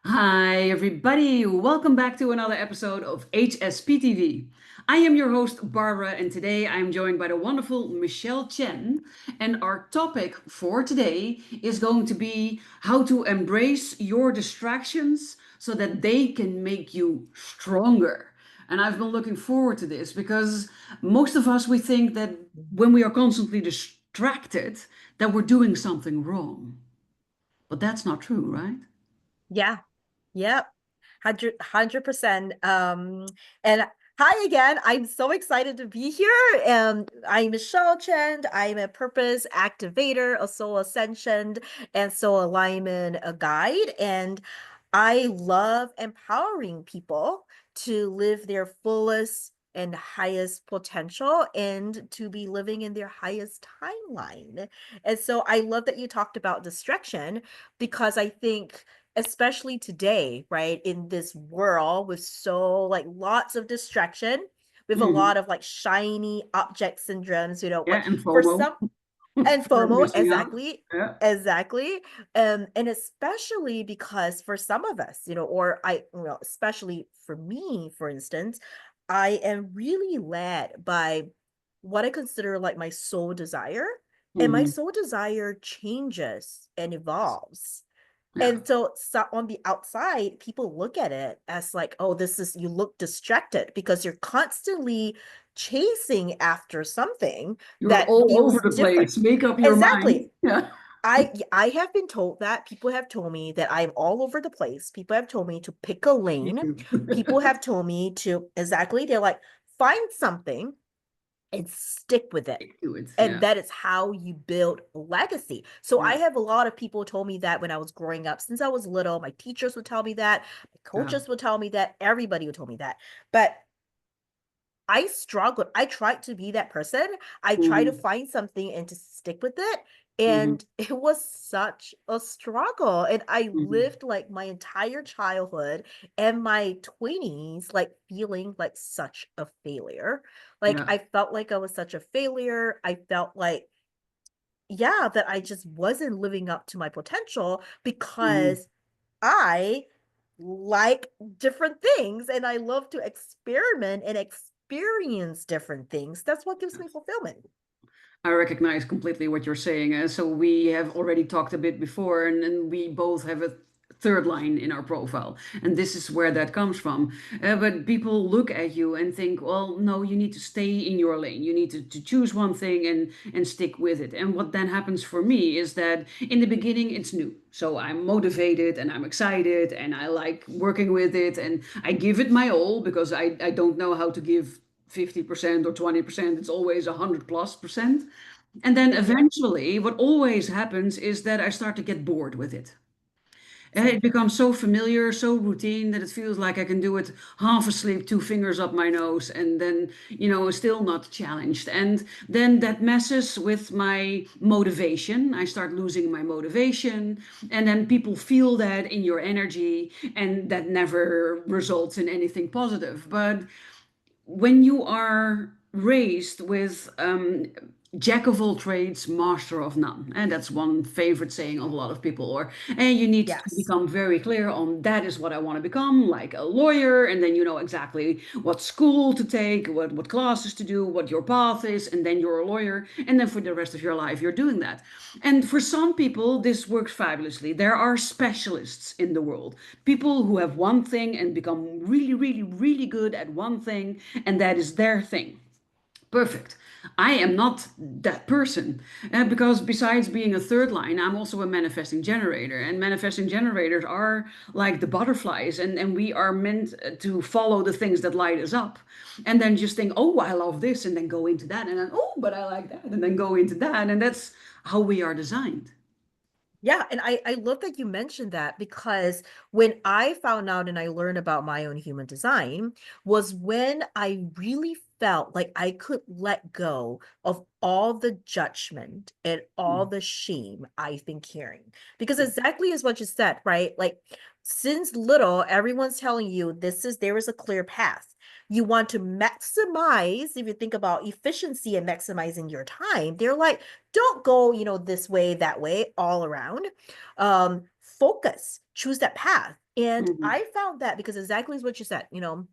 Hi, everybody. Welcome back to another episode of HSPTV. I am your host, Barbara, and today I'm joined by the wonderful Michelle Chen. And our topic for today is going to be how to embrace your distractions so that they can make you stronger. And I've been looking forward to this because most of us, we think that when we are constantly distracted, that we're doing something wrong. But that's not true, right? Yeah. Yep. 100%. And hi again. I'm so excited to be here. I'm Michelle Chen. I'm a purpose activator, a soul ascension, and soul alignment a guide. And I love empowering people to live their fullest and highest potential and to be living in their highest timeline. And so I love that you talked about distraction because I think especially today, right, in this world with so like lots of distraction, with a lot Mhm. of like shiny object syndromes, Yeah, like and for FOMO, some and fear of FOMO, missing out. exactly. Yeah, Exactly. And especially because for some of us, or especially for me, for instance, I am really led by what I consider like my soul desire. And my hmm, soul desire changes and evolves. yeah. And so on the outside, people look at it as like, oh, you look distracted because you're constantly chasing after something You're that all over feels the different. place. Make up your mind. Exactly. Yeah. I have been told that. People have told me that I'm all over the place. People have told me to pick a Me lane. too. People have told me to exactly, they're like, find something and stick with it. Stick to it. And Yeah. that is how you build legacy. So I Yeah. have a lot of people told me that when I was growing up, since I was little, my teachers would tell me that, my Yeah. coaches would tell me that, everybody would tell me that. But I struggled. I tried to be that person. I tried to Hmm. find something and to stick with it. Hmm. And it was such a struggle. And I Hmm. lived like my entire childhood and my 20s, like feeling like such a failure. Like Yeah. I felt like I was such a failure. I felt like, yeah, that I just wasn't living up to my potential Hmm. because I like different things and I love to experiment and experience different things. That's what gives me fulfillment. I recognize completely what you're saying. So we have already talked a bit before, and we both have a third line in our profile, and this is where that comes from. But people look at you and think, well, no, you need to stay in your lane. You need to choose one thing and stick with it. And what then happens for me is that in the beginning it's new, so I'm motivated and I'm excited and I like working with it and I give it my all because I don't know how to give 50% or 20%. It's always 100+%. And then Yep, eventually, what always happens is that I start to get bored with it. And same it here. becomes so familiar, so routine that it feels like I can do it half asleep, two fingers up my nose, and then, still not challenged. And then that messes with my motivation. I start losing my motivation. And then people feel that in your energy, and that never results in anything positive. But when you are raised with jack of all trades, master of none, and that's one favorite saying of a lot of people, or and you need to Yes. become very clear on that is what I want to become, like a lawyer, and then you know exactly what school to take, what classes to do, what your path is, and then you're a lawyer, and then for the rest of your life you're doing that. And for some people this works fabulously. There are specialists in the world, people who have one thing and become really, really, really good at one thing, and that is their thing. Perfect. I am not that person because besides being a third line, I'm also a manifesting generator. And manifesting generators are like the butterflies, and we are meant to follow the things that light us up. And then just think, oh, I love this, and then go into that. And then, oh, but I like that, and then go into that. And that's how we are designed. Yeah, and I love that you mentioned that because when I found out and I learned about my own human design was when I really felt like I could let go of all the judgment and all Mm. the shame I've been carrying. Because exactly as what you said, right? Like since little, everyone's telling you there is a clear path. You want to maximize, if you think about efficiency and maximizing your time, they're like, don't go, this way, that way, all around. Focus, choose that path. And Hmm. I found that because exactly as what you said, you know,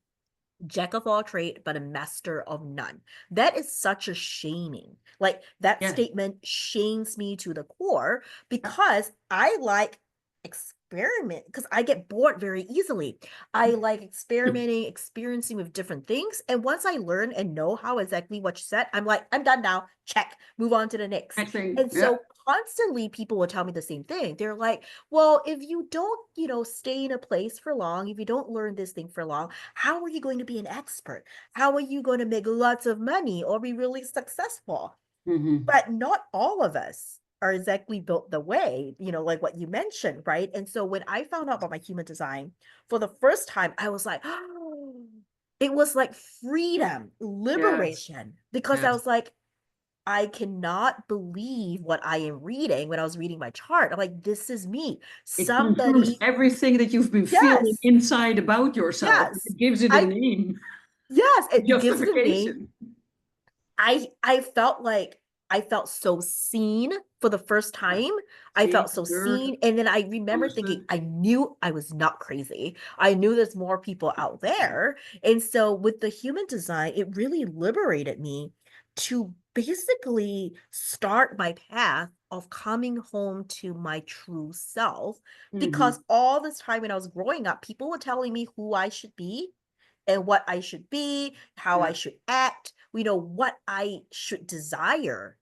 jack of all trade, but a master of none. That is such a shaming. Like that Yes. statement shames me to the core Yeah. because I like experiment because I get bored very easily. I like experimenting, experiencing with different things. And once I learn and know how exactly what you said, I'm like, I'm done now. Check, move on to the next. Next thing. And Yeah. so constantly people will tell me the same thing. They're like, well, if you don't, you know, stay in a place for long, if you don't learn this thing for long, how are you going to be an expert? How are you going to make lots of money or be really successful? Hmm. But not all of us are exactly built the way, you know, like what you mentioned, right? And so when I found out about my human design for the first time, I was like, oh, it was like freedom, Yes. liberation, because I Yes. was like, I cannot believe what I am reading when I was reading my chart. I'm like, this is me. It confirms Somebody, everything that you've been feeling yes, inside about yourself. yes. It gives it a I name, Yes, it gives it a name. justification. I felt like I felt so seen for the first Yeah. time. I See, felt so heard, seen. And then I remember thinking, understood. I knew I was not crazy. I knew there's more people out there. And so with the human design, it really liberated me to basically start my path of coming home to my true self. Hmm. Because all this time when I was growing up, people were telling me who I should be and what I should be, how I Yeah. should act, you know, what I should desire.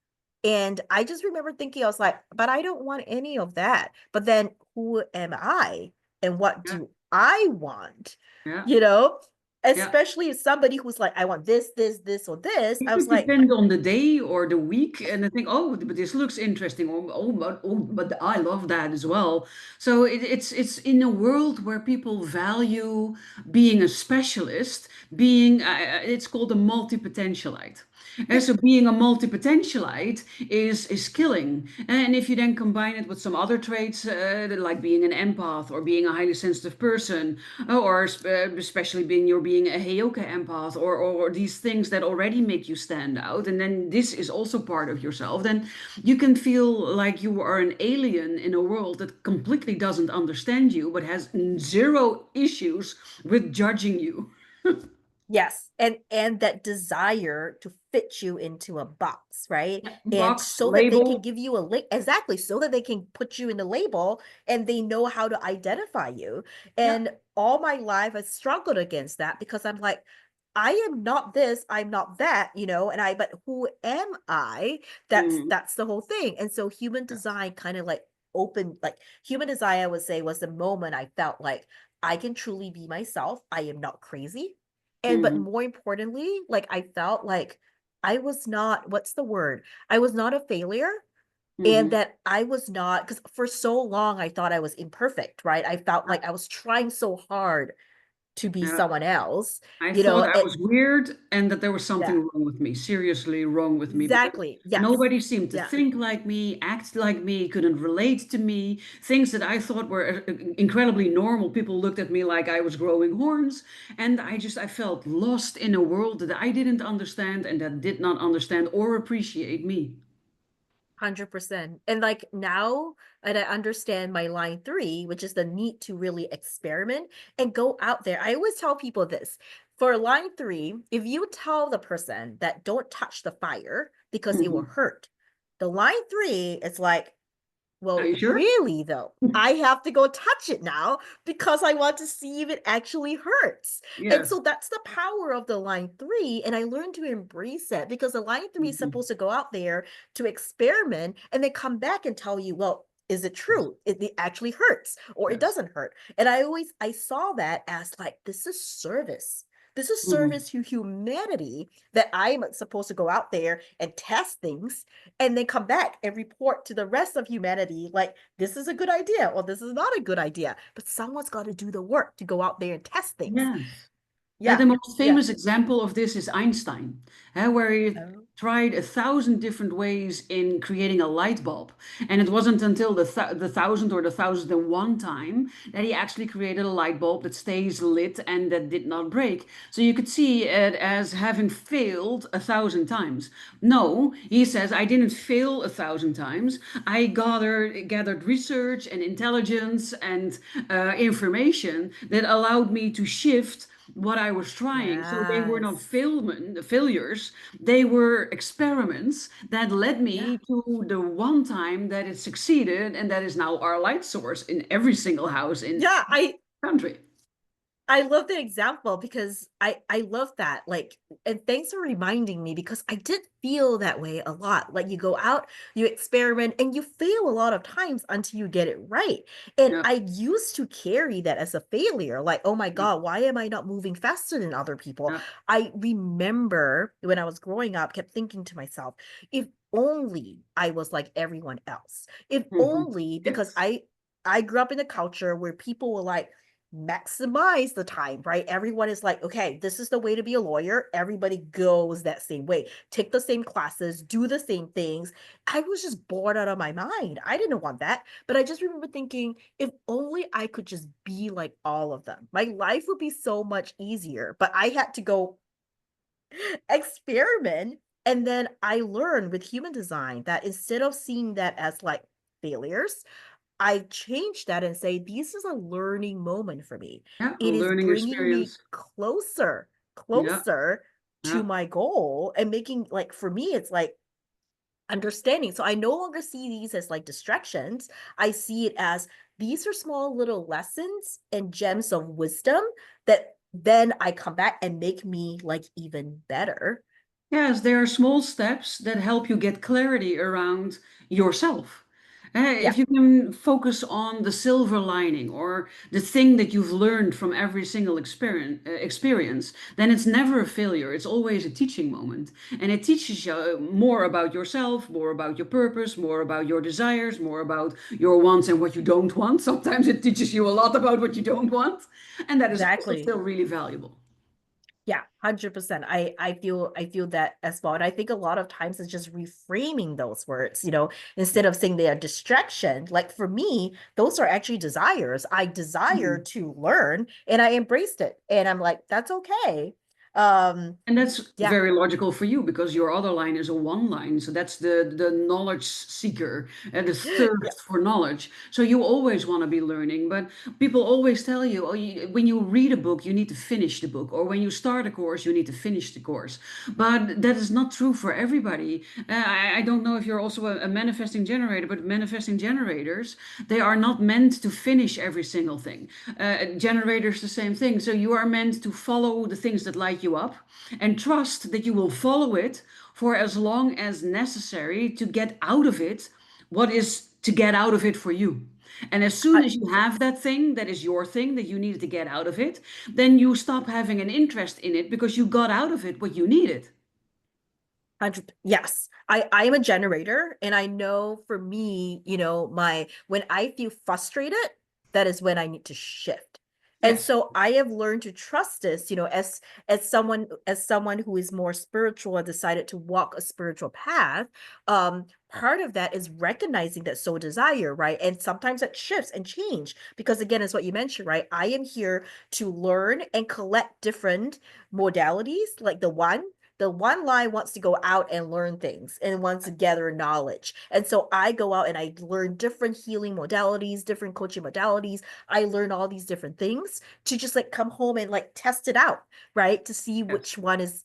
And I just remember thinking, I was like, but I don't want any of that. But then who am I? And what Yeah. do I want? Yeah. You know, Yeah. especially if somebody who's like, I want this, or this. It I was could like, depend on the day or the week, and I think, oh, but this looks interesting. But I love that as well. So it's in a world where people value being a specialist, being it's called a multi-potentialite. And yeah, so being a multi-potentialite is killing. And if you then combine it with some other traits, like being an empath or being a highly sensitive person, or especially being you're being a Heyoka empath, or these things that already make you stand out, and then this is also part of yourself, then you can feel like you are an alien in a world that completely doesn't understand you but has zero issues with judging you. yes, and that desire to fit you into a box, right? And Box, so that they can label. give you a exactly, so that they can put you in the label and they know how to identify you. Yeah. And all my life I struggled against that because I'm like, I am not this, I'm not that, you know, and I but who am I? Mhm. That's the whole thing. And so human design kind of like opened, like human design, I would say, was the moment I felt like I can truly be myself. I am not crazy. And but Mhm. more importantly, like I felt like I was not, what's the word? I was not a failure. And Mhm. that I was not, because for so long I thought I was imperfect, right? I felt Yeah. like I was trying so hard to be Yeah. someone else, I you thought know, I was weird and that there was something yeah, wrong with me, seriously wrong with me, because exactly. Yes. nobody seemed to Yeah. think like me, act like me, couldn't relate to me. Things that I thought were incredibly normal, people looked at me like I was growing horns. And I felt lost in a world that I didn't understand and that did not understand or appreciate me. 100%. And like now, and I understand my line three, which is the need to really experiment and go out there. I always tell people this for line three, if you tell the person that don't touch the fire because it will Mhm. hurt, the line three is like, Are well, you sure? really though, I have to go touch it now because I want to see if it actually hurts. And Yes. so that's the power of the line three. And I learned to embrace it because the line three is Mhm. supposed to go out there to experiment and then come back and tell you, well, is it Yes. true? It actually hurts or it Yes. doesn't hurt. And I saw that as like, this is service. This is Mhm. service to humanity that I'm supposed to go out there and test things and then come back and report to the rest of humanity like this is a good idea or this is not a good idea, but someone's got to do the work to go out there and test things, Yes. The Yeah. most Yeah. famous example of this is Einstein, where he Oh, tried 1,000 different ways in creating a light bulb. And it wasn't until the thousandth or the 1,001 time that he actually created a light bulb that stays lit and that did not break. So you could see it as having failed 1,000 times. No, he says, I didn't fail 1,000 times. I gathered research and intelligence and information that allowed me to shift what I was trying. So they were not yes. failures, they were experiments that led Yeah. me to the one time that it succeeded, and that is now our light source in every single house in Yeah, country. I love the example because I love that. Like, and thanks for reminding me because I did feel that way a lot. Like you go out, you experiment, and you fail a lot of times until you get it right. And Yeah, I used to carry that as a failure. Like, oh my yeah, God, why am I not moving faster than other people? yeah. I remember when I was growing up, kept thinking to myself, if only I was like everyone else. If Mhm. only because Yes. I grew up in a culture where people were like maximize the time, right? Everyone is like, okay, this is the way to be a lawyer. Everybody goes that same way, take the same classes, do the same things. I was just bored out of my mind. I didn't want that. But I just remember thinking, if only I could just be like all of them, my life would be so much easier. But I had to go experiment. And then I learned with human design that instead of seeing that as like failures, I changed that and say, this is a learning moment for me. Yeah, a It is learning bringing me experience. closer, Yeah, closer to yeah. my goal and making like for me, it's like understanding. So I no longer see these as like distractions. I see it as these are small little lessons and gems of wisdom that then I come back and make me like even better. Yes, there are small steps that help you get clarity around yourself. Yeah. If you can focus on the silver lining or the thing that you've learned from every single experience, then it's never a failure. It's always a teaching moment. And it teaches you more about yourself, more about your purpose, more about your desires, more about your wants and what you don't want. Sometimes it teaches you a lot about what you don't want. And that is also Exactly. still really valuable. Yeah, 100%. I feel that as well. And I think a lot of times it's just reframing those words, instead of saying they are distraction. Like for me, those are actually desires. I desire Mhm. to learn and I embraced it. And I'm like, that's okay. And that's Yeah, very logical for you because your other line is a one line. So that's the knowledge seeker and the yeah, thirst for knowledge. So you always want to be learning, but people always tell you, oh, when you read a book, you need to finish the book, or when you start a course, you need to finish the course. But that is not true for everybody. I don't know if you're also a manifesting generator, but manifesting generators, they are not meant to finish every single thing. Generators, the same thing. So you are meant to follow the things that light you up and trust that you will follow it for as long as necessary to get out of it what is to get out of it for you. And as soon I, as you have yes. that thing that is your thing that you needed to get out of it, then you stop having an interest in it because you got out of it what you needed. 100, yes. I am a generator and I know for me, my when I feel frustrated, that is when I need to shift. And Yes. so I have learned to trust this, as someone who is more spiritual and decided to walk a spiritual path. Part of that is recognizing that soul desire, right? And sometimes it shifts and change because again, as what you mentioned, right? I am here to learn and collect different modalities, like the one line wants to go out and learn things and wants to gather knowledge. And so I go out and I learn different healing modalities, different coaching modalities. I learn all these different things to just like come home and like test it out, right? To see Yes.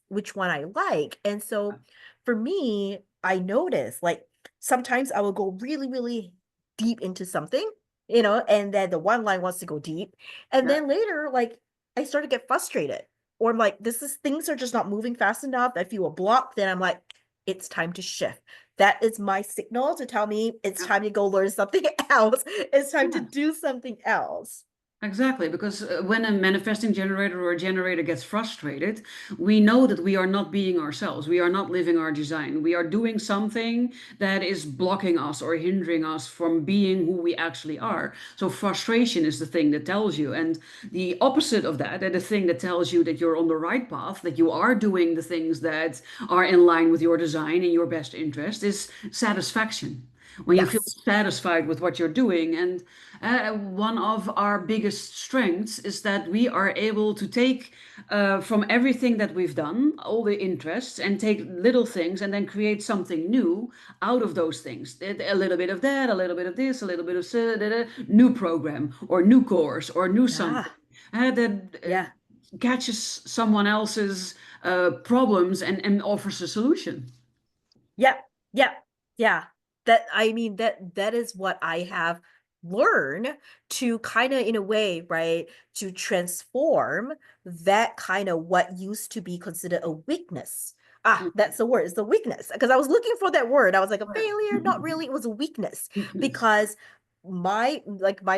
which one I like. And so for me, I notice like sometimes I will go really, really deep into something, and then the one line wants to go deep. And Yeah. then later, like I start to get frustrated or I'm like, this is things are just not moving fast enough. I feel a block, then I'm like, it's time to shift. That is my signal to tell me it's Yeah. time to go learn something else. It's time to Yeah. do something else. Exactly, because when a manifesting generator or a generator gets frustrated, we know that we are not being ourselves. We are not living our design. We are doing something that is blocking us or hindering us from being who we actually are. So frustration is the thing that tells you. And the opposite of that, and the thing that tells you that you're on the right path, that you are doing the things that are in line with your design and your best interest, is satisfaction. When you feel Yes. satisfied with what you're doing. And one of our biggest strengths is that we are able to take from everything that we've done, all the interests, and take little things and then create something new out of those things. A little bit of that, a little bit of this, a little bit of new program or new course or new something Yeah. that Yeah. catches someone else's problems and offers a solution. Yep. Yep. Yeah. That I mean that is what I have learned to kind of in a way, right, to transform that kind of what used to be considered a weakness. Ah, that's the word. It's the weakness. Because I was looking for that word. I was like a failure, not really. It was a weakness Weakness. because my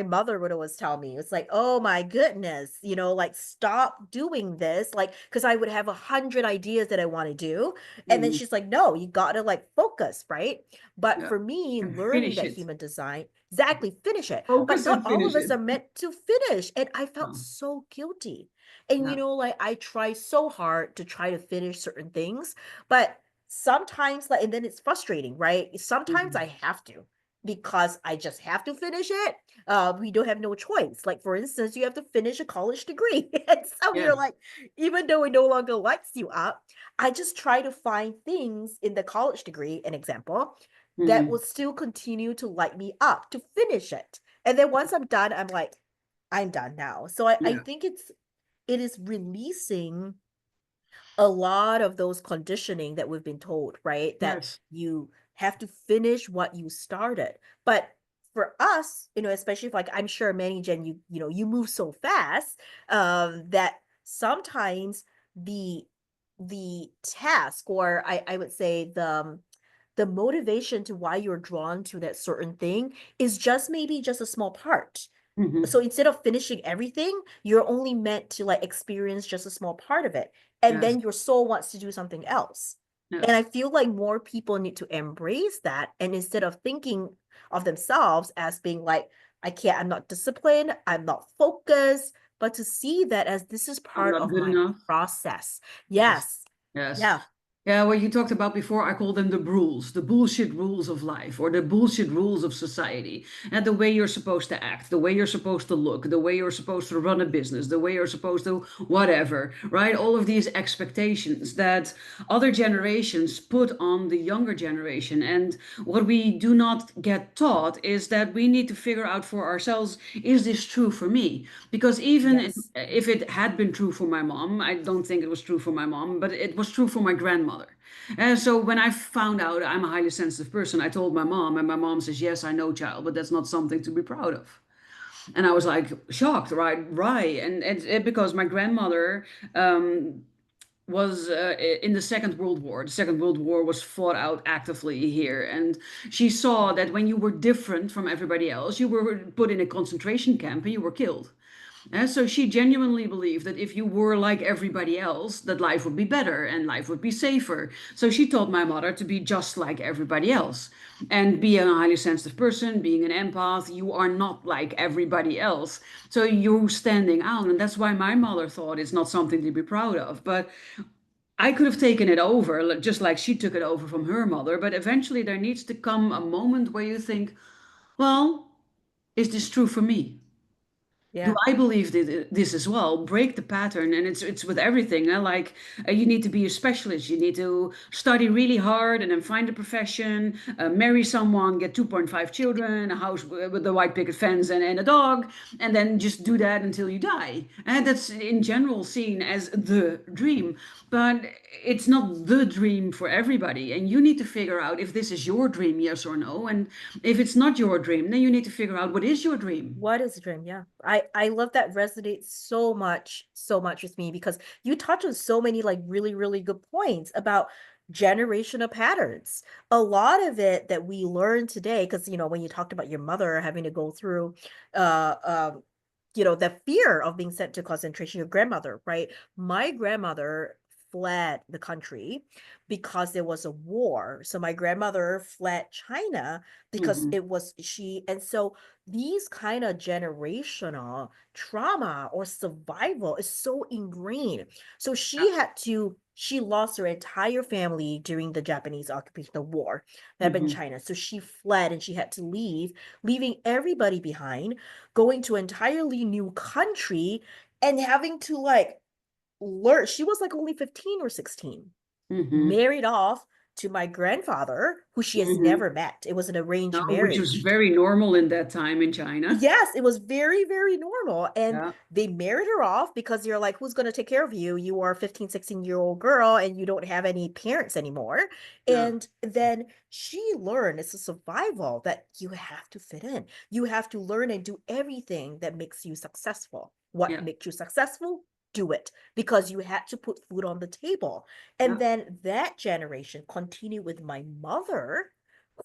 mother would always tell me it's like, oh my goodness, like stop doing this, like because I would have 100 ideas that I want to do, and then Mhm. she's like, no, you gotta like focus, right? But Yeah. for me, And learning finish that it. human design, exactly, finish it. But Focus not and all finish of us it. are meant to finish. And I felt No. so guilty. And Yeah. like I try so hard to try to finish certain things, but sometimes like and then it's frustrating, right? Sometimes Mhm. I have to because I just have to finish it. We don't have no choice. Like for instance, you have to finish a college degree. And so you're Yes. like, even though it no longer lights you up, I just try to find things in the college degree, an example, that will Mhm. still continue to light me up to finish it. And then once I'm done, I'm like, I'm done now. So I Yeah. think it is releasing a lot of those conditioning that we've been told, right? That Yes. you have to finish what you started. But for us, especially if like I'm sure Manny Jen, you move so fast, that sometimes the the task, or I would say the motivation to why you're drawn to that certain thing is just maybe just a small part. So Mhm. instead of finishing everything, you're only meant to like experience just a small part of it. And Yes. then your soul wants to do something else. And I Yes. feel like more people need to embrace that. And instead of thinking of themselves as being like, I'm not disciplined, I'm not focused, but to see that as this is I'm part not of good my enough. process. Yes. Yes. Yes. Yeah. Yeah, what you talked about before, I call them the rules, the bullshit rules of life, or the bullshit rules of society. And the way you're supposed to act, the way you're supposed to look, the way you're supposed to run a business, the way you're supposed to whatever, right? All of these expectations that other generations put on the younger generation. And what we do not get taught is that we need to figure out for ourselves, is this true for me? Because Yes. if it had been true for my mom, I don't think it was true for my mom, but it was true for my grandmother. And so when I found out I'm a highly sensitive person, I told my mom, and my mom says, "Yes, I know, child, but that's not something to be proud of." And I was like shocked, right? Right. And because my grandmother was in the Second World War. The Second World War was fought out actively here. And she saw that when you were different from everybody else, you were put in a concentration camp and you were killed. And so she genuinely believed that if you were like everybody else, that life would be better and life would be safer. So she taught my mother to be just like everybody else. And being a highly sensitive person, being an empath, you are not like everybody else. So you're standing out. And that's why my mother thought it's not something to be proud of. But I could have taken it over, just like she took it over from her mother. But eventually there needs to come a moment where you think, well, is this true for me? Do Yeah. I believe this as well? Break the pattern, and it's with everything. Like you need to be a specialist. You need to study really hard, and then find a profession, marry someone, get 2.5 children, a house with a white picket fence, and a dog, and then just do that until you die. And that's in general seen as the dream, but it's not the dream for everybody. And you need to figure out if this is your dream, yes or no. And if it's not your dream, then you need to figure out what is your dream. What is a dream? Yeah. I love that resonates so much with me because you touch on so many like really, really good points about generational patterns. A lot of it that we learn today, because when you talked about your mother having to go through uh the fear of being sent to concentration, your grandmother, right? My grandmother fled the country because there was a war. So my grandmother fled China because Hmm. it was and so these kind of generational trauma or survival is so ingrained. So she lost her entire family during the Japanese occupation, the war that happened in Hmm. China. So she fled and she had to leave, leaving everybody behind, going to an entirely new country and having to like learn. She was like only 15 or 16, Hmm. married off to my grandfather, who she has Hmm. never met. It was an arranged Which was marriage. very normal in that time in China. Yes, it was very, very normal. And Yeah, they married her off because you're like, who's going to take care of you? You are a 15, 16-year-old girl and you don't have any parents anymore. yeah, And then she learned it's a survival that you have to fit in. You have to learn and do everything that makes you successful. What yeah, makes you successful? Do it because you had to put food on the table. And yeah. then that generation continued with my mother,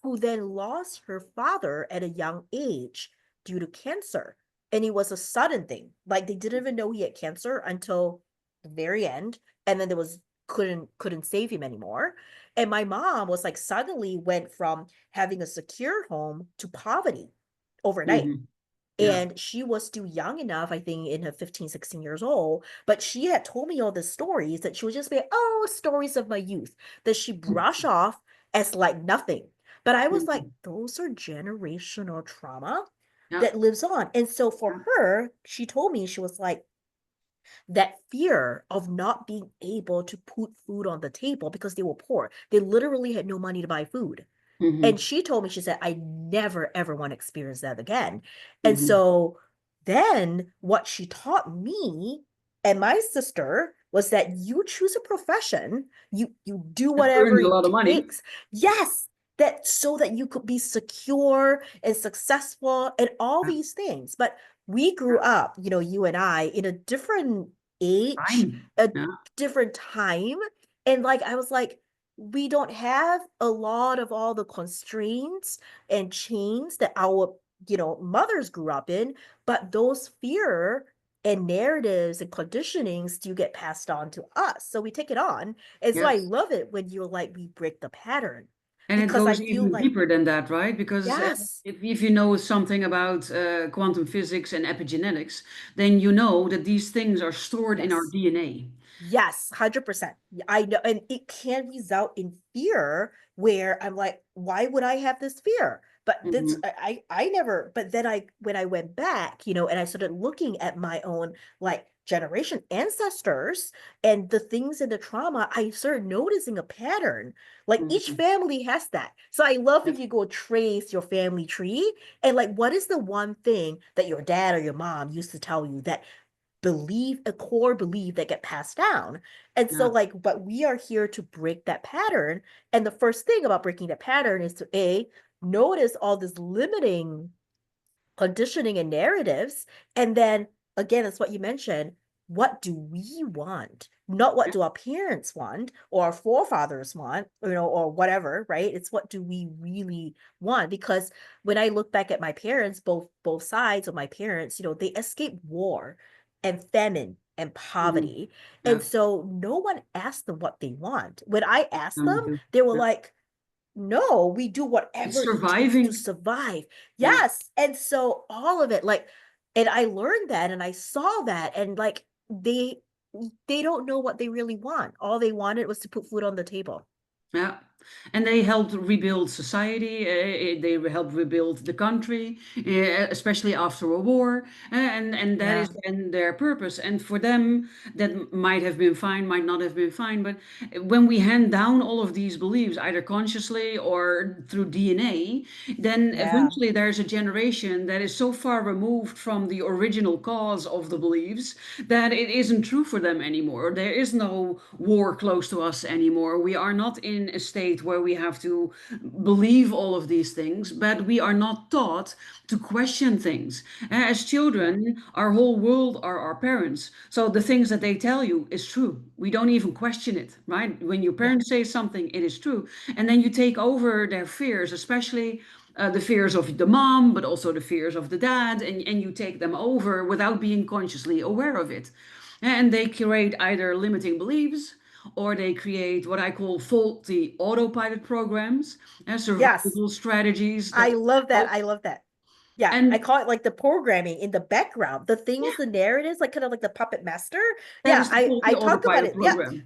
who then lost her father at a young age due to cancer. And it was a sudden thing. Like they didn't even know he had cancer until the very end. And then there was couldn't save him anymore. And my mom was like suddenly went from having a secure home to poverty overnight. Hmm. Yeah, And she was still young enough, I think in her 15, 16 years old, but she had told me all the stories that she would just be, oh, stories of my youth, that she brush off as like nothing. But I was like, mhm. those are generational trauma Yeah, that lives on. And so for yeah. her, she told me, she was like, that fear of not being able to put food on the table because they were poor. They literally had no money to buy food. And Hmm. she told me, she said, I never ever want to experience that again. And Hmm. so then what she taught me and my sister was that you choose a profession, you do It whatever earns a it lot of money. takes. Yes, that so that you could be secure and successful and all Yeah, these things. But we grew yeah. up, you and I, in a different age, Time. a Yeah, different time. And like I was like, we don't have a lot of all the constraints and chains that our mothers grew up in, but those fear and narratives and conditionings do get passed on to us, so we take it on. And so I yes. love it when you're like, we break the pattern, And it because I goes feel even like, deeper than that, right? Because yes, if you know something about quantum physics and epigenetics, then you know that these things are stored in our yes, DNA. yes, 100%. I know. And it can result in fear where I'm like, why would I have this fear? But this, Hmm. I never, but then when I went back, and I started looking at my own like generation ancestors and the things in the trauma, I started noticing a pattern. Like each Hmm. family has that. So I love if Yep. you go trace your family tree and like, what is the one thing that your dad or your mom used to tell you that a core belief that get passed down. And so Yeah. like, but we are here to break that pattern. And the first thing about breaking that pattern is to notice all this limiting conditioning and narratives. And then again, that's what you mentioned. What do we want? Not what Yeah. do our parents want or our forefathers want, or whatever, right? It's what do we really want? Because when I look back at my parents, both sides of my parents, they escaped war and famine and Hmm. poverty. And Yeah. so no one asked them what they want. When I asked Me them, too. they were Yeah. like, no, we do It's whatever it takes to surviving. survive. Yeah. Yes. And so all of it, like, and I learned that and I saw that, and like they don't know what they really want. All they wanted was to put food on the table. Yeah. And they helped rebuild society. They helped rebuild the country, especially after a war. And that is Yeah. then their purpose. And for them, that might have been fine, might not have been fine. But when we hand down all of these beliefs, either consciously or through DNA, then Yeah. eventually there's a generation that is so far removed from the original cause of the beliefs that it isn't true for them anymore. There is no war close to us anymore. We are not in a state where we have to believe all of these things, but we are not taught to question things. As Yeah. children, our whole world are our parents. So the things that they tell you is true. We don't even question it, right? When your Yeah. parents say something, it is true. And then you take over their fears, especially the fears of the mom, but also the fears of the dad, and you take them over without being consciously aware of it. And they create either limiting beliefs or they create what I call faulty autopilot programs and Yes, survival strategies that I love that. help. I love that. Yeah, I And call it like the programming in the background, the things, the narratives, like kind of like the puppet master. that Yeah, is the I faulty talk about autopilot it. Yeah, program.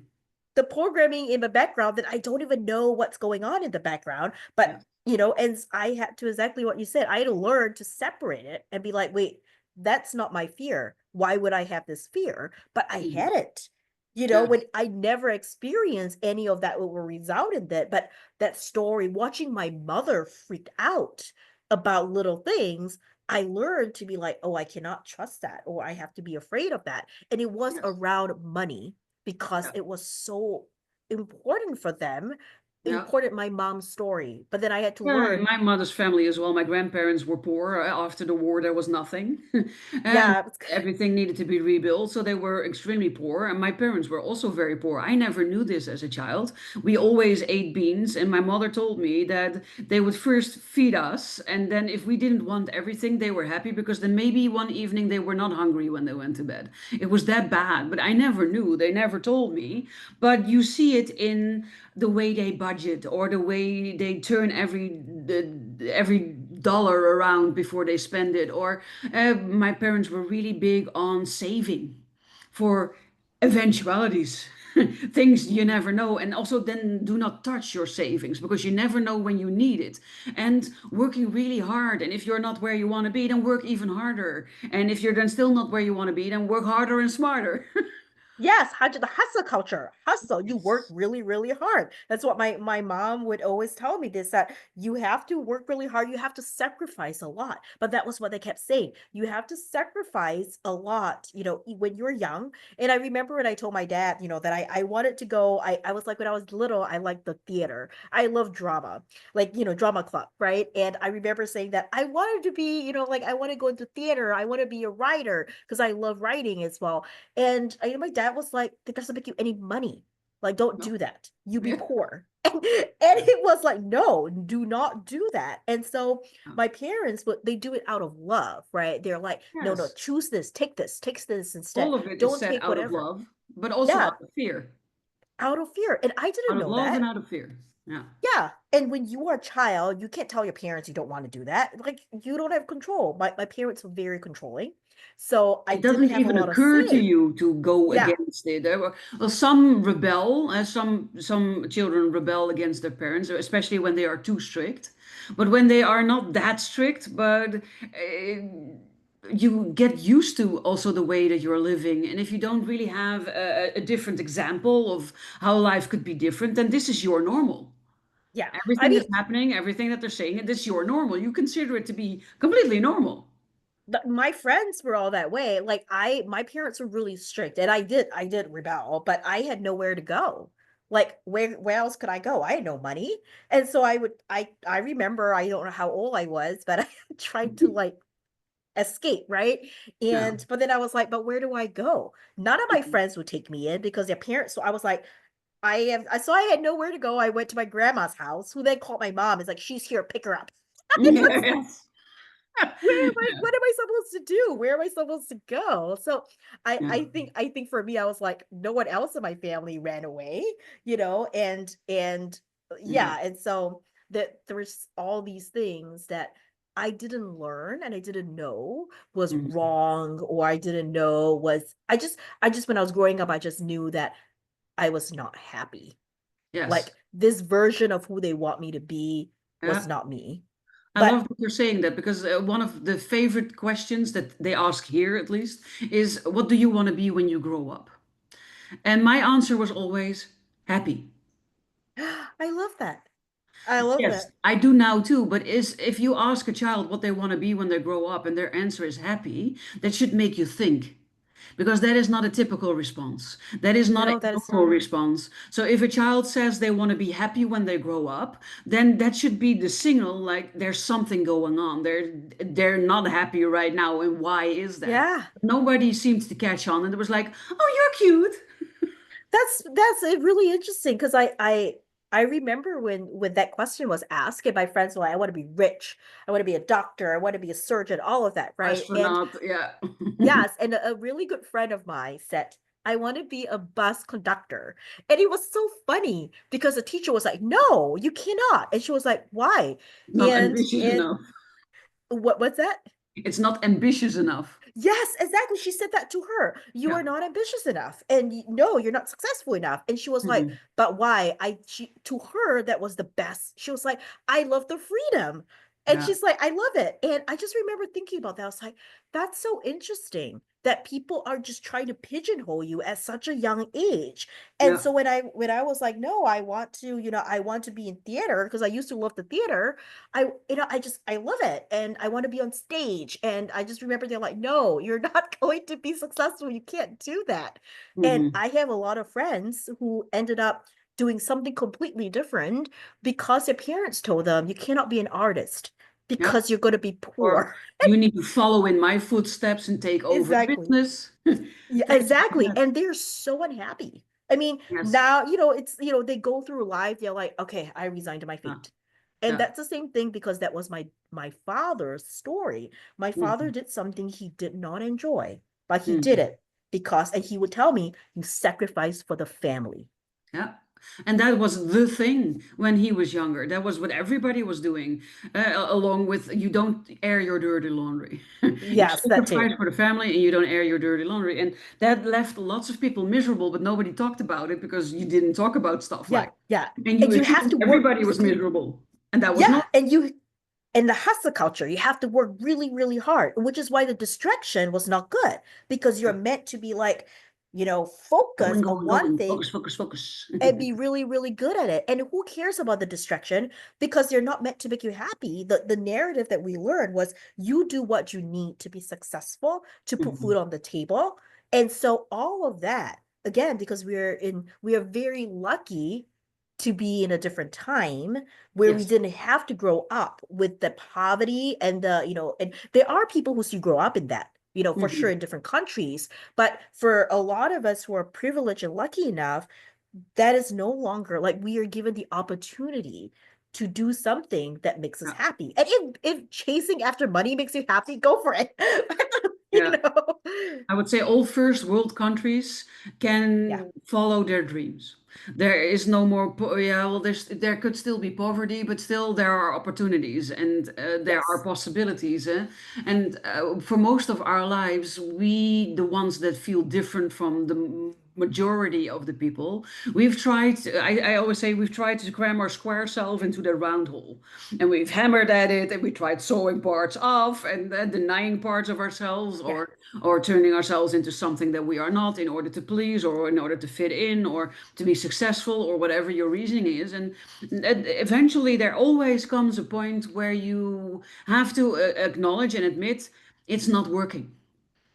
the programming in the background that I don't even know what's going on in the background. But, Yes. and I had to exactly what you said. I had to learn to separate it and be like, wait, that's not my fear. Why would I have this fear? But I Mhm. had it. When Yes. I never experienced any of that will result in that. But that story, watching my mother freak out about little things, I learned to be like, oh, I cannot trust that, or I have to be afraid of that. And it was Yes. around money because Yeah. it was so important for them, Yeah. important my mom's story. But then I had to Yeah, learn, my mother's family as well. My grandparents were poor. After the war, there was nothing. And yeah, everything needed to be rebuilt. So they were extremely poor. And my parents were also very poor. I never knew this as a child. We always ate beans. And my mother told me that they would first feed us. And then if we didn't want everything, they were happy because then maybe one evening they were not hungry when they went to bed. It was that bad. But I never knew. They never told me. But you see it in the way they budget or the way they turn every dollar around before they spend it. Or my parents were really big on saving for eventualities. Things you never know, and also then do not touch your savings because you never know when you need it. And working really hard, and if you're not where you want to be, then work even harder. And if you're then still not where you want to be, then work harder and smarter. yes, the hustle culture. Hustle. You work Yes. really, really hard. That's what my mom would always tell me this, that you have to work really hard. You have to sacrifice a lot. But that was what they kept saying. You have to sacrifice a lot, when you're young. And I remember when I told my dad, that I wanted to go. I was like, when I was little, I liked the theater. I love drama, like, drama club, right? And I remember saying that I wanted to be, like I want to go into theater. I want to be a writer because I love writing as well. And my dad was like, that doesn't make you any money. Like, don't No. do that. You be Yeah. poor. And it was like, no, do not do that. And so my parents, but they do it out of love, right? They're like, no, no, Yes. choose this, take this instead. All of it is Don't said take out of whatever. love, but also Yeah, out of fear. out of fear. And I Out didn't of know love and that. out of fear. Yeah. Yeah. And when you are a child, you can't tell your parents you don't want to do that. Like, you don't have control. My parents were very controlling. So I It didn't doesn't have a even lot of occur to say. you to go Yeah. against it. Well, some rebel, some children rebel against their parents, especially when they are too strict. But when they are not that strict, but you get used to also the way that you're living. And if you don't really have a different example of how life could be different, then this is your normal. Yeah. I Everything mean, that's happening, everything that they're saying, this is your normal. You consider it to be completely normal. my friends were all that way. Like my parents were really strict, and I did rebel, but I had nowhere to go. Like, where else could I go? I had no money. And so I remember, I don't know how old I was, but I tried to like escape, right? Yeah. And but then I was like, but where do I go? None of my Mhm. friends would take me in because their parents, so I was like, so I had nowhere to go. I went to my grandma's house, who then called my mom. It's like, she's here, pick her up. Yes. What am I supposed to do? Where am I supposed to go? So I Yeah. I think I think for me, I was like, no one else in my family ran away, and Yeah. yeah, and so that there was all these things that I didn't learn and I didn't know was Mhm. wrong, or I didn't know was I just when I was growing up, I just knew that I was not happy. Yes. Like, this version of who they want me to be was Yeah. not me. I But love that you're saying that because one of the favorite questions that they ask here, at least, is what do you want to be when you grow up? And my answer was always happy. I love that. I love Yes, that. I do now too. But is if you ask a child what they want to be when they grow up and their answer is happy, that should make you think. Because that is not a typical response. That is not a No, that is normal not. response. So if a child says they want to be happy when they grow up, then that should be the signal like there's something going on. They're not happy right now, and why is that? Yeah. Nobody seems to catch on, and it was like, oh, you're cute. That's really interesting because I I remember when that question was asked, and my friends were like, I want to be rich, I want to be a doctor, I want to be a surgeon, all of that, right? And Astronaut, yeah. yes, and a really good friend of mine said, I want to be a bus conductor. And it was so funny because the teacher was like, no, you cannot. And she was like, why? Not ambitious And enough. what's that? It's not ambitious enough. Yes, exactly. She said that to her. You Yeah. are not ambitious enough, and no, you're not successful enough. And she was like, Mhm. "But why?" She to her that was the best. She was like, "I love the freedom," and Yeah. she's like, "I love it." And I just remember thinking about that. I was like, "That's so interesting that people are just trying to pigeonhole you at such a young age." And Yeah. so when I was like, "No, I want to, I want to be in theater because I used to love the theater." I love it and I want to be on stage. And I just remember they're like, no, you're not going to be successful. You can't do that. And Hmm. I have a lot of friends who ended up doing something completely different because their parents told them you cannot be an artist Yeah. because you're going to be Or poor. you need to follow in my footsteps and take over the Exactly. business. Yeah, Things like exactly. that. And they're so unhappy. I mean, Yes. now, they go through life, they're like, okay, I resigned to my Yeah. fate. And Yeah. that's the same thing because that was my father's story. My father Mhm. did something he did not enjoy, but he did Mhm. it because, and he would tell me, you sacrifice for the family. Yeah. And that was the thing when he was younger. That was what everybody was doing, along with you don't air your dirty laundry. You Yes, that sacrifice too. for the family and you don't air your dirty laundry. And that left lots of people miserable, but nobody talked about it because you didn't talk about stuff Yeah, like yeah. that. And you And you have assumed to work everybody was really, miserable. And that was yeah, not. and you in the hustle culture, you have to work really, really hard, which is why the distraction was not good because you're Yeah. meant to be like, Going, focus on going, one going. thing Focus, focus, focus. and be really, really good at it. And who cares about the distraction because they're not meant to make you happy. The narrative that we learned was you do what you need to be successful to put food Mhm. on the table. And so all of that, again, because we are very lucky to be in a different time where we Yes. didn't have to grow up with the poverty and and there are people who still grow up in that, for sure Mhm. in different countries. But for a lot of us who are privileged and lucky enough, that is no longer like we are given the opportunity to do something that makes us Yeah. happy. And if chasing after money makes you happy, go for it. you Yeah. know. I would say all first world countries Yeah. can follow their dreams. There is no more, yeah, well, there could still be poverty, but still there are opportunities and there are Yes. possibilities. And for most of our lives, we, the ones that feel different from the majority of the people, we've tried, I always say, we've tried to cram our square self into the round hole. And we've hammered at it and we tried sewing parts off and denying parts of ourselves Yeah. or turning ourselves into something that we are not in order to please or in order to fit in or to be successful or whatever your reasoning is. And eventually there always comes a point where you have to acknowledge and admit it's not working.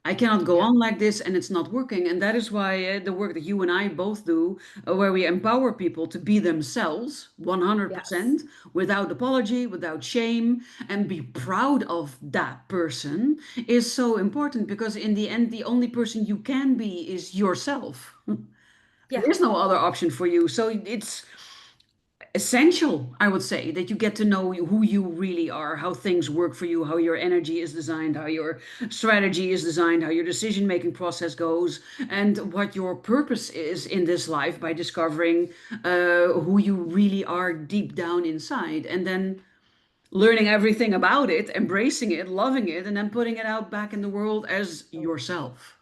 I cannot go Yeah. on like this and it's not working. And that is why the work that you and I both do, where we empower people to be themselves Yes. 100% without apology, without shame, and be proud of that person is so important because in the end, the only person you can be is yourself. Yeah. There is no other option for you. So it's essential, I would say, that you get to know who you really are, how things work for you, how your energy is designed, how your strategy is designed, how your decision making process goes, and what your purpose is in this life by discovering who you really are deep down inside. And then learning everything about it, embracing it, loving it, and then putting it out back in the world as So yourself.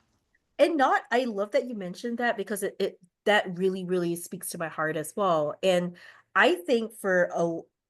and not I love that you mentioned that because it that really, really speaks to my heart as well. And I think for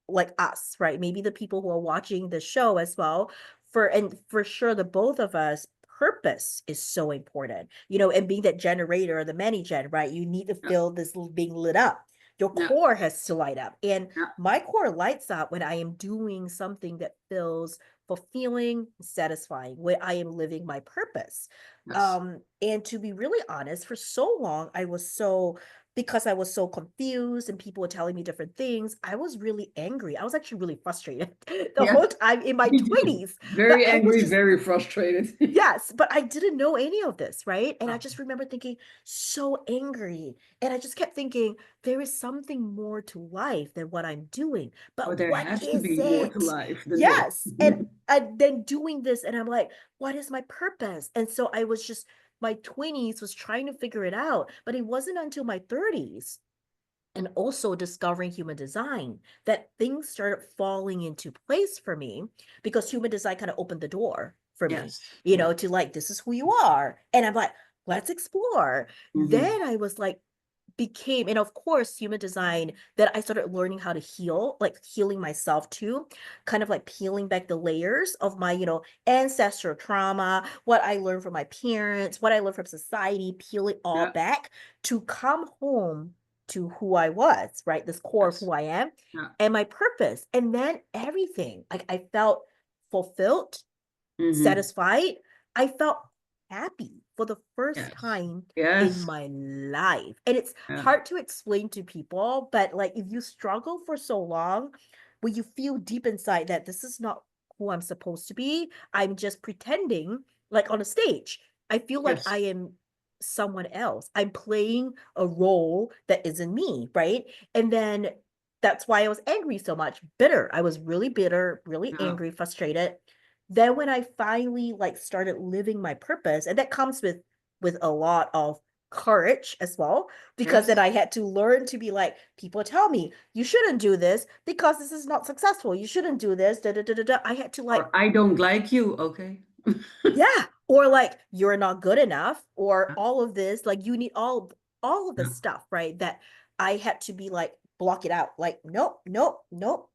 like us, right? Maybe the people who are watching the show as well, and for sure the both of us, purpose is so important. And being that generator, the many gen, right? You need to Yeah, feel this being lit up. Your yeah, core has to light up. And yeah, my core lights up when I am doing something that feels fulfilling, satisfying, when I am living my purpose. yes. And to be really honest, for so long, I was so because I was so confused and people were telling me different things, I was really angry. I was actually really frustrated the Yeah, whole time in my me too. 20s. But Very I was angry, just, very frustrated. yes, but I didn't know any of this, right? And I Oh, just remember thinking so angry. And I just kept thinking, there is something more to life than what I'm doing. oh, But there what has to is be more to it? life than this. Yes. And then doing this, and I'm like, what is my purpose? And so I was just, my 20s was trying to figure it out. But it wasn't until my 30s and also discovering human design that things started falling into place for me, because human design kind of opened the door for me, Yes, you yes. know, to like, this is who you are. And I'm like, let's explore. Hmm. Then I was like, became, and of course, human design, that I started learning how to heal, like healing myself too, kind of like peeling back the layers of my, ancestral trauma, what I learned from my parents, what I learned from society, peel it all Yeah, back to come home to who I was, right? This core of yes. who I am Yeah. and my purpose. And then everything, like I felt fulfilled, Hmm. satisfied. I felt happy for the first Yes. time in Yes. my life. And it's Yeah. hard to explain to people, but like if you struggle for so long, when you feel deep inside that this is not who I'm supposed to be, I'm just pretending like on a stage. I feel like Yes. I am someone else. I'm playing a role that isn't me, right? And then that's why I was angry so much, bitter. I was really bitter, really Yeah. angry, frustrated. Then when I finally like started living my purpose, and that comes with a lot of courage as well, because then Yes. I had to learn to be like, people tell me you shouldn't do this because this is not successful, you shouldn't do this, da, da, da, da, da. I had to like, Or I don't like you. Okay. yeah, or like you're not good enough, or Yeah. all of this, like you need all of the Yeah. stuff, right? That I had to be like, block it out, like nope, nope, nope,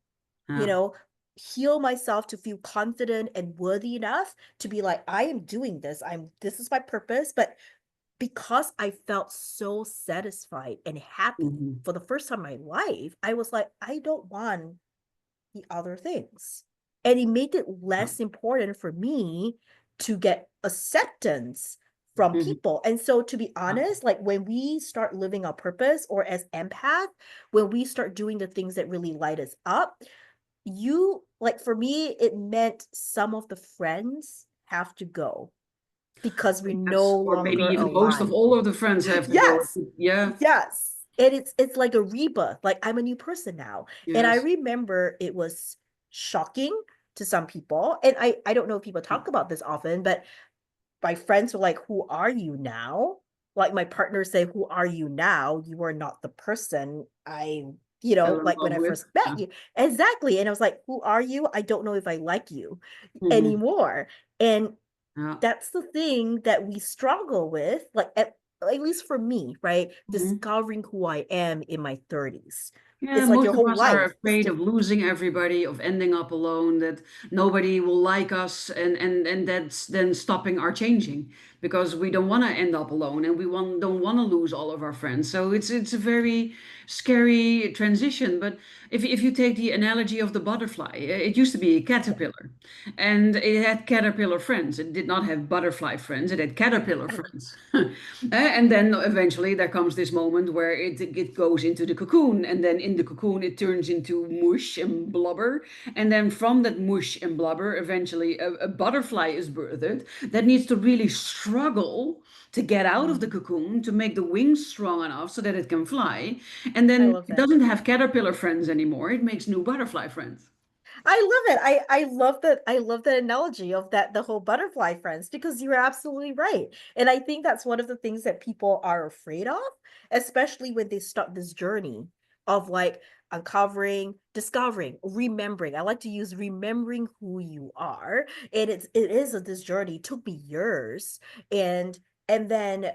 you Yeah. know, heal myself to feel confident and worthy enough to be like, I am doing this. This is my purpose. But because I felt so satisfied and happy Hmm. for the first time in my life, I was like, I don't want the other things. And it made it Yeah. less important for me to get acceptance from Hmm. people. And so, to be Yeah. honest, like when we start living our purpose, or as empath, when we start doing the things that really light us up, you like, for me it meant some of the friends have to go because we're no Yes. Or maybe longer even most of aligned. all of the friends have to go. Yes, Yeah. yes, and it's like a rebirth, like I'm a new person now. And I Yes. remember it was shocking to some people, and I don't know if people talk about this often, but my friends were like, who are you now? Like my partners say, who are you now? You are not the person I, Fell in like when love I with. first met Yeah. you. Exactly. And I was like, who are you? I don't know if I like you Hmm. anymore. And Yeah. that's the thing that we struggle with, like at least for me, right? Mhm. Discovering who I am in my 30s. Yeah, It's like most your of whole us are life is afraid of losing everybody, of ending up alone, that nobody will like us, and that's then stopping our changing because we don't want to end up alone and don't want to lose all of our friends. So it's a very scary transition. But if you take the analogy of the butterfly, it used to be a caterpillar, and it had caterpillar friends. It did not have butterfly friends. It had caterpillar friends. And then eventually there comes this moment where it goes into the cocoon, and then in the cocoon it turns into mush and blubber. And then from that mush and blubber, eventually a butterfly is birthed that needs to really struggle to get out of the Mm, cocoon to make the wings strong enough so that it can fly. And I then love it that. doesn't have caterpillar friends anymore, it makes new butterfly friends. I love it. I love that. I love that analogy of that, the whole butterfly friends, because you're absolutely right. And I think that's one of the things that people are afraid of, especially when they start this journey of like uncovering, discovering, remembering. I like to use remembering who you are. And it is this journey. It took me years. And and then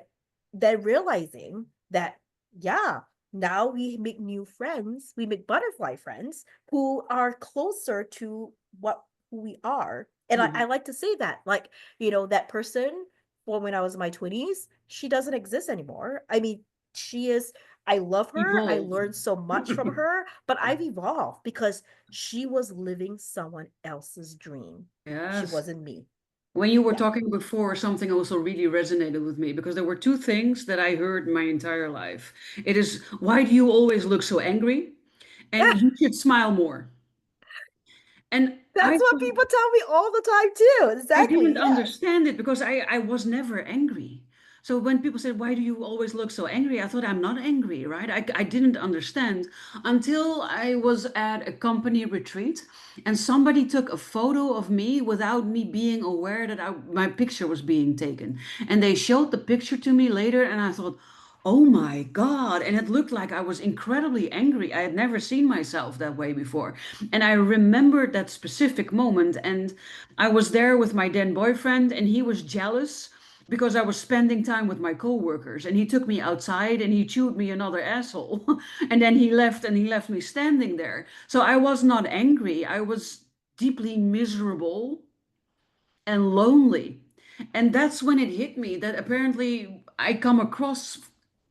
realizing that, yeah, now we make new friends, we make butterfly friends who are closer to what who we are. And I Mhm. like to say that, like, that person from when I was in my 20s, she doesn't exist anymore. I mean, she is, I love her. I Evolve. learned so much from her, but I've evolved because she was living someone else's dream. She Yes. wasn't me. When you were Yeah. talking before, something also really resonated with me because there were two things that I heard my entire life. It is, why do you always look so angry? And you should smile more. And That's what people tell me all the time too. I didn't Exactly. Yes. understand it because I was never angry. So when people said, why do you always look so angry? I thought I'm not angry, right? I didn't understand until I was at a company retreat and somebody took a photo of me without me being aware that my picture was being taken. And they showed the picture to me later and I thought, oh my God. And it looked like I was incredibly angry. I had never seen myself that way before. And I remembered that specific moment. And I was there with my then boyfriend, and he was jealous because I was spending time with my coworkers. And he took me outside and he chewed me another asshole. And then he left me standing there. So I was not angry. I was deeply miserable and lonely. And that's when it hit me that apparently I come across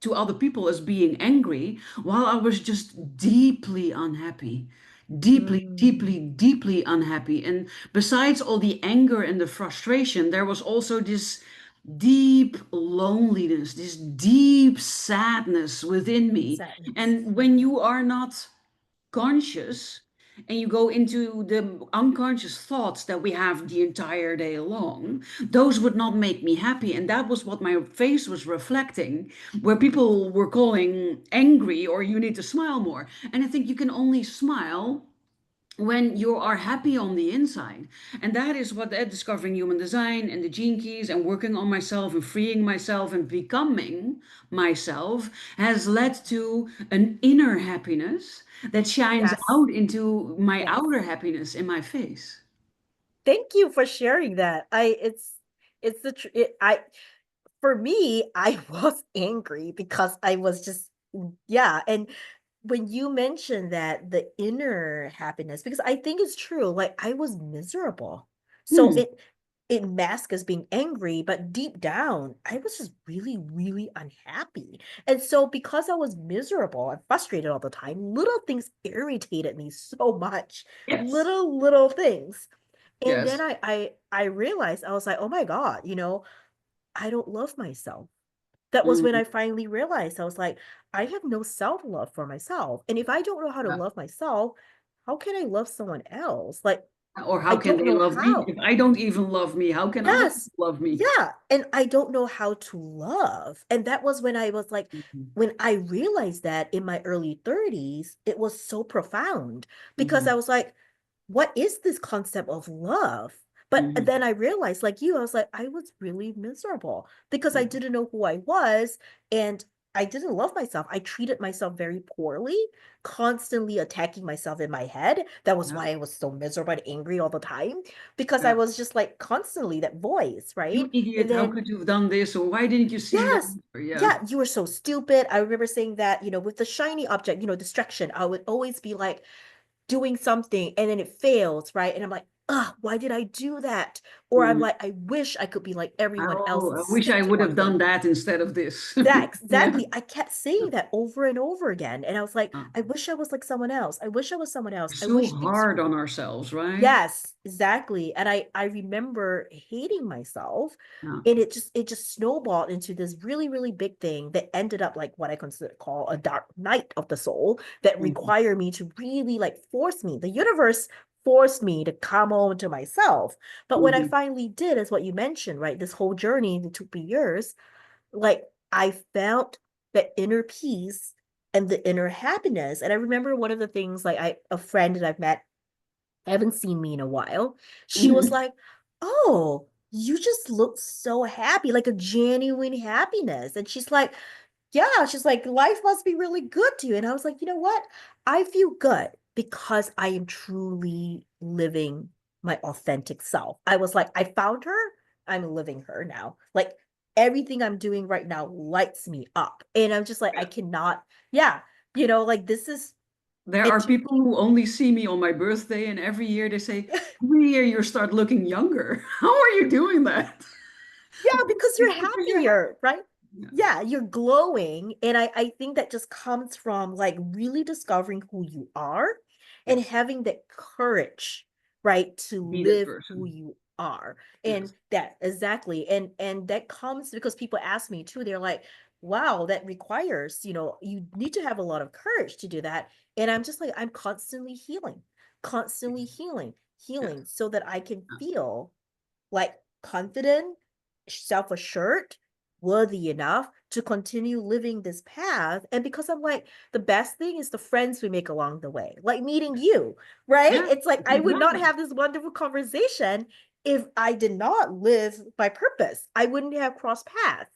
to other people as being angry while I was just deeply unhappy. Deeply, deeply, Mm, deeply unhappy. And besides all the anger and the frustration, there was also this deep loneliness, this deep sadness within me. sadness. And when you are not conscious and you go into the unconscious thoughts that we have the entire day long, those would not make me happy. And that was what my face was reflecting, where people were calling angry or you need to smile more. And I think you can only smile when you are happy on the inside. And that is what discovering human design and the gene keys and working on myself and freeing myself and becoming myself has led to an inner happiness that shines Yes. out into my Yes. outer happiness in my face. Thank you for sharing that. It's the I for me, I was angry because I was just yeah, and when you mentioned that the inner happiness, because I think it's true, like I was miserable. So Hmm. it masked as being angry, but deep down, I was just really, really unhappy. And so because I was miserable and frustrated all the time, little things irritated me so much. Yes. Little things. And then Yes. I realized I was like, oh my God, I don't love myself. That was when Mhm. I finally realized I was like, I have no self-love for myself. And if I don't know how to Yeah. love myself, how can I love someone else? Like, Or I how can don't they know love me? how. If I don't even love me, how can other Yes. people love me? Yeah. And I don't know how to love. And that was when I was like, Mhm. when I realized that in my early 30s, it was so profound because I Mhm. was like, what is this concept of love? But Mhm. then I realized, like you, I was like, I was really miserable because I Yeah. didn't know who I was and I didn't love myself. I treated myself very poorly, constantly attacking myself in my head. That was Yeah. why I was so miserable and angry all the time because I Yeah. was just like constantly that voice, You right? And idiot, how then could you have done this? Or why didn't you see that? yes. Or, yeah. Yeah, you were so stupid. I remember saying that, with the shiny object, distraction, I would always be like, doing something and then it fails, right? And I'm like, why did I do that? Or I'm Mhm. like, I wish I could be like everyone else Oh, and I wish I stick to would one have done thing. that instead of this. That Yeah. exactly. I kept saying that over and over again. And I was like, Uh, I wish I was like someone else. I wish I was someone else. We're I so wish things hard on ourselves, right? yes, exactly. And I remember hating myself Yeah. and it just snowballed into this really, really big thing that ended up like what I consider call a dark night of the soul that Mhm. required me to really like force me. The universe forced me to come home to myself. But when I Mhm. finally did, is what you mentioned, right? This whole journey that took me years, like I felt that inner peace and the inner happiness. And I remember one of the things like a friend that I've met haven't seen me in a while. She was Mhm. like, "Oh, you just look so happy, like a genuine happiness." And she's like, life must be really good to you. And I was like, you know what? I feel good because I am truly living my authentic self. I was like, I found her. I'm living her now. Like everything I'm doing right now lights me up. And I'm just like, I cannot, yeah, like this is There are it. people who only see me on my birthday, and every year they say, every year you start looking younger. How are you doing that? Yeah, because you're Because you're happy. happier, right? Yeah. Yeah, you're glowing. And I think that just comes from like really discovering who you are and Yes. having that courage, right, to Be that live who person. you are. And Yes. that exactly. And that comes because people ask me too. They're like, wow, that requires, you need to have a lot of courage to do that. And I'm just like, I'm constantly healing, Yes. healing so that I can feel like confident, self-assured, worthy enough to continue living this path. And because I'm like, the best thing is the friends we make along the way, like meeting you, right? Yeah. It's like I would not Exactly. have this wonderful conversation if I did not live by purpose. I wouldn't have crossed paths.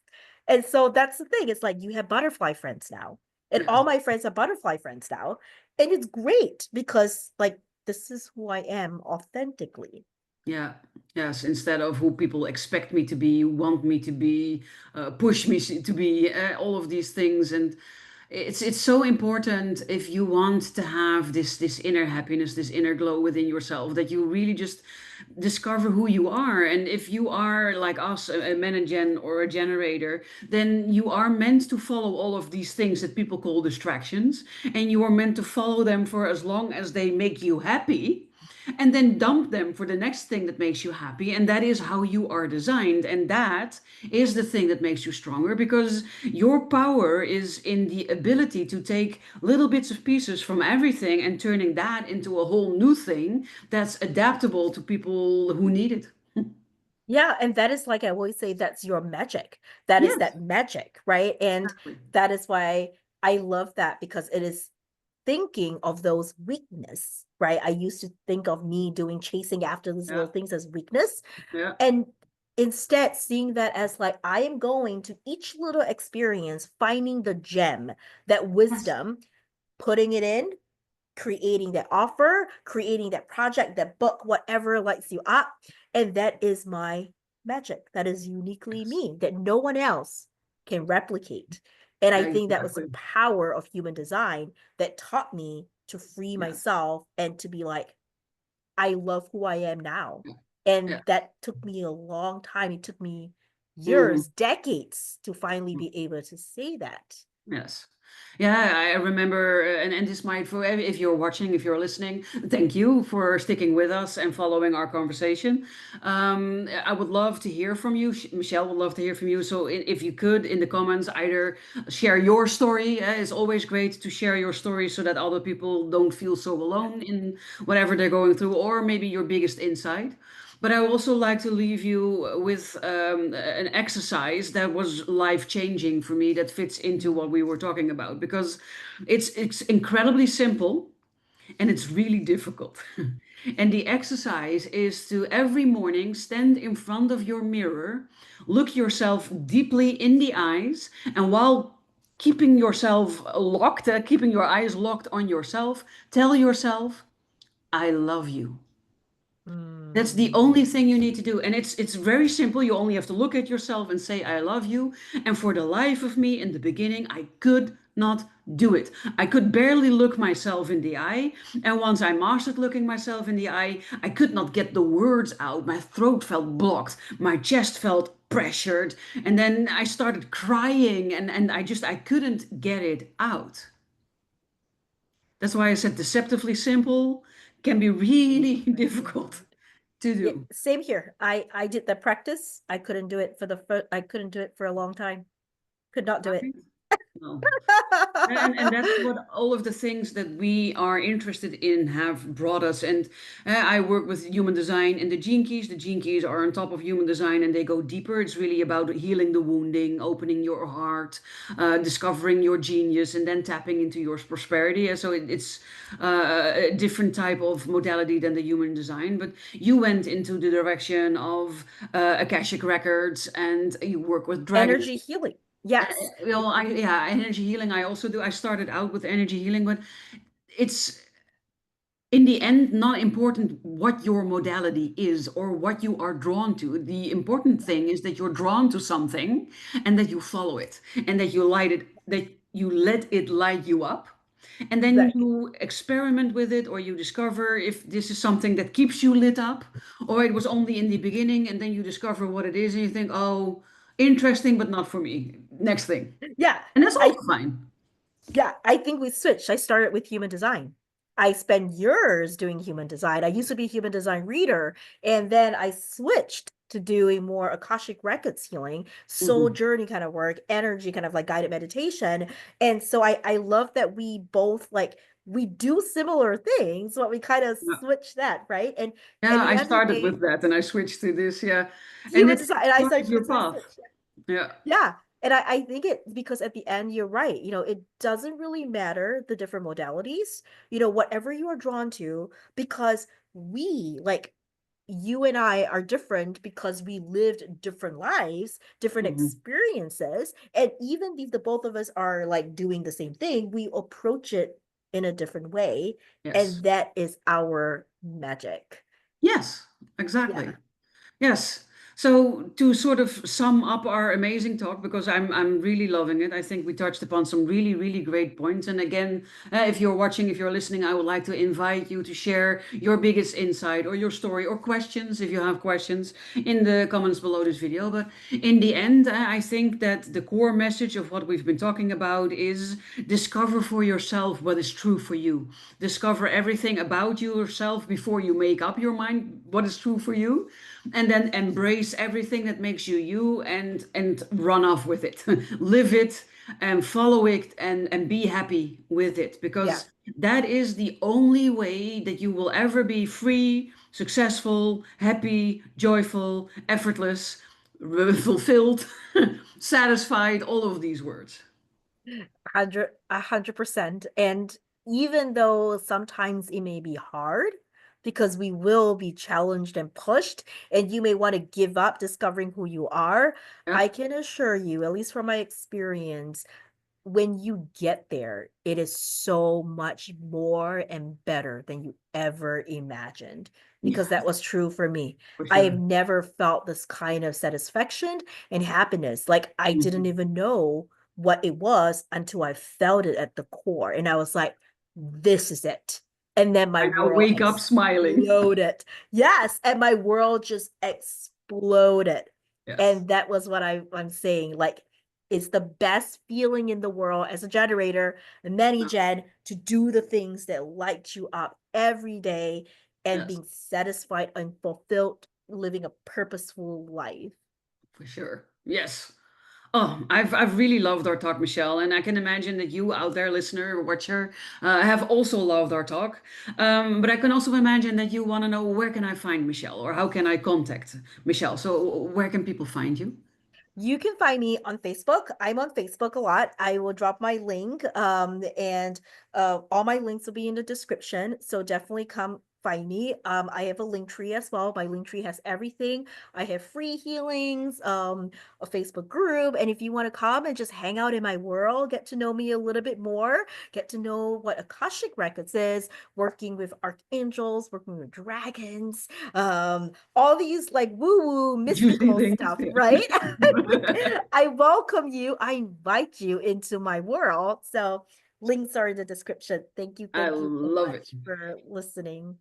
And so that's the thing. It's like you have butterfly friends now. And Yes. all my friends are butterfly friends now. And it's great because like this is who I am authentically. Yeah. Yes. Instead of who people expect me to be, want me to be, push me to be, all of these things, and it's so important if you want to have this inner happiness, this inner glow within yourself, that you really just discover who you are. And if you are like us, a managen or a generator, then you are meant to follow all of these things that people call distractions, and you are meant to follow them for as long as they make you happy, and then dump them for the next thing that makes you happy. And that is how you are designed. And that is the thing that makes you stronger, because your power is in the ability to take little bits of pieces from everything and turning that into a whole new thing that's adaptable to people who need it. Yeah, and that is like I always say, that's your magic. That is Yes, that magic, right? And exactly. that is why I love that because it is thinking of those weakness, right? I used to think of me doing chasing after these Yeah, little things as weakness, yeah. and instead seeing that as like I am going to each little experience, finding the gem, that Yes, wisdom, putting it in, creating that offer, creating that project, that book, whatever lights you up. And that is my magic. That is uniquely yes. me, that no one else can replicate. And I think that was the Exactly. power of human design that taught me to free Yes. myself and to be like, I love who I am now. Yeah. And Yeah. that took me a long time. It took me Mhm. years, decades to finally be able to say that. Yes. Yeah, I remember, and this might, for if you're watching, if you're listening, thank you for sticking with us and following our conversation. I would love to hear from you. Michelle would love to hear from you. So if you could, in the comments, either share your story. It's always great to share your story so that other people don't feel so Yeah. alone in whatever they're going through, or maybe your biggest insight. But I would also like to leave you with an exercise that was life changing for me, that fits into what we were talking about, because it's incredibly simple and it's really difficult. And the exercise is to every morning stand in front of your mirror, look yourself deeply in the eyes, and while keeping yourself locked, keeping your eyes locked on yourself, tell yourself, I love you. That's the Mm. only thing you need to do. And it's very simple. You only have to look at yourself and say, I love you. And for the life of me, in the beginning, I could not do it. I could barely look myself in the eye. And once I mastered looking myself in the eye, I could not get the words out. My throat felt blocked. My chest felt pressured. And then I started crying, and I couldn't get it out. That's why I said deceptively simple can be really difficult to Yeah, do. same here. I did the practice. I couldn't do it for I couldn't do it for a long time. Could not do it. Right? No. And that's what all of the things that we are interested in have brought us. And I work with human design and the gene keys. The gene keys are on top of human design and they go deeper. It's really about healing the wounding, opening your heart, discovering your genius, and then tapping into your prosperity. And so it's a different type of modality than the human design. But you went into the direction of Akashic records, and you work with dragons. Energy healing. Yes. Well, yeah, energy healing. I also do. I started out with energy healing, but it's in the end not important what your modality is or what you are drawn to. The important thing is that you're drawn to something and that you follow it and that you light it, that you let it light you up. And then Exactly. you experiment with it, or you discover if this is something that keeps you lit up, or it was only in the beginning, and then you discover what it is, and you think, oh, interesting, but not for me. Next thing. Yeah. And that's I also fine. yeah, I think we switched. I started with human design. I spent years doing human design. I used to be a human design reader, and then I switched to doing more Akashic Records healing, soul Mhm. journey kind of work, energy kind of like guided meditation. And so I love that we both like we do similar things, but we kind of Yeah. switch that, right? And at Yeah, the I end of the started day, with that and I switched to this. Yeah. And human it's design, and I part started of human your design path. switch. Yeah. Yeah. And I think it because at the end, you're right. It doesn't really matter the different modalities, whatever you are drawn to, because like, you and I are different because we lived different lives, different Mhm. experiences. And even if the both of us are like doing the same thing, we approach it in a different way. Yes. And that is our magic. Yes, Yeah. exactly. Yes. So to sort of sum up our amazing talk, because I'm really loving it. I think we touched upon some really, really great points. And again, if you're watching, if you're listening, I would like to invite you to share your biggest insight or your story or questions, if you have questions, in the comments below this video. But in the end, I think that the core message of what we've been talking about is discover for yourself what is true for you. Discover everything about yourself before you make up your mind what is true for you, and then embrace everything that makes you you, and run off with it. Live it and follow it, and be happy with it, Yeah. because that is the only way that you will ever be free, successful, happy, joyful, effortless, fulfilled, satisfied, all of these words. 100%. And even though sometimes it may be hard because we will be challenged and pushed, and you may want to give up discovering who you are, Yeah. I can assure you, at least from my experience, when you get there, it is so much more and better than you ever imagined. Because Yeah, that was true for me. for I have sure. never felt this kind of satisfaction and happiness. Like, I didn't Mhm. even know what it was until I felt it at the core. And I was like, this is it. And then my I now world wake up smiling. exploded. Yes. And my world just exploded. Yes. And that was what I'm saying. Like, it's the best feeling in the world as a generator, a many Yeah. gen, to do the things that light you up every day and Yes, being satisfied and fulfilled, living a purposeful life. for sure. Yes. Oh, I've really loved our talk, Michelle, and I can imagine that you out there, listener or watcher, have also loved our talk. But I can also imagine that you want to know, where can I find Michelle, or how can I contact Michelle? So where can people find you? You can find me on Facebook. I'm on Facebook a lot. I will drop my link, and all my links will be in the description. So definitely come find me. I have a link tree as well. My link tree has everything. I have free healings, a Facebook group, and if you want to come and just hang out in my world, get to know me a little bit more, get to know what Akashic Records is, working with archangels, working with dragons, all these like woo-woo Juicy mystical things. stuff, right? Yeah. I welcome you. I invite you into my world. So links are in the description. I Thank you so love it. much for listening.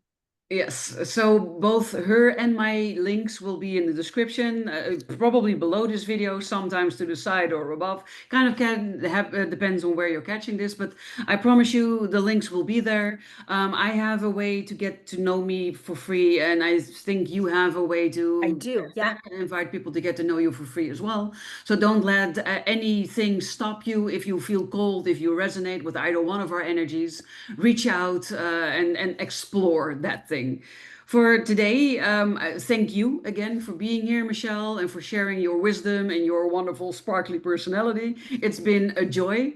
Yes, so both her and my links will be in the description, probably below this video, sometimes to the side or above. Kind of can have depends on where you're catching this, but I promise you the links will be there. I have a way to get to know me for free, and I think you have a way I to do. Yeah, invite people to get to know you for free as well. So don't let anything stop you. If you feel cold, if you resonate with either one of our energies, reach out and explore that thing. For today, thank you again for being here, Michelle, and for sharing your wisdom and your wonderful, sparkly personality. It's been a joy.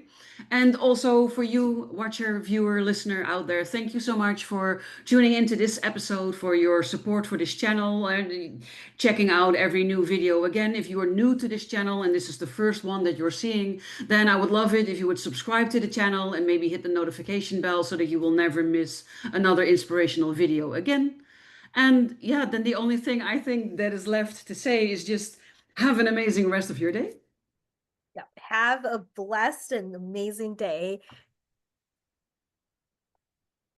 And also for you, watcher, viewer, listener out there, thank you so much for tuning into this episode, for your support for this channel, and checking out every new video. Again, if you are new to this channel and this is the first one that you're seeing, then I would love it if you would subscribe to the channel and maybe hit the notification bell so that you will never miss another inspirational video again. And yeah, then the only thing I think that is left to say is just have an amazing rest of your day. yeah. Have a blessed and amazing day.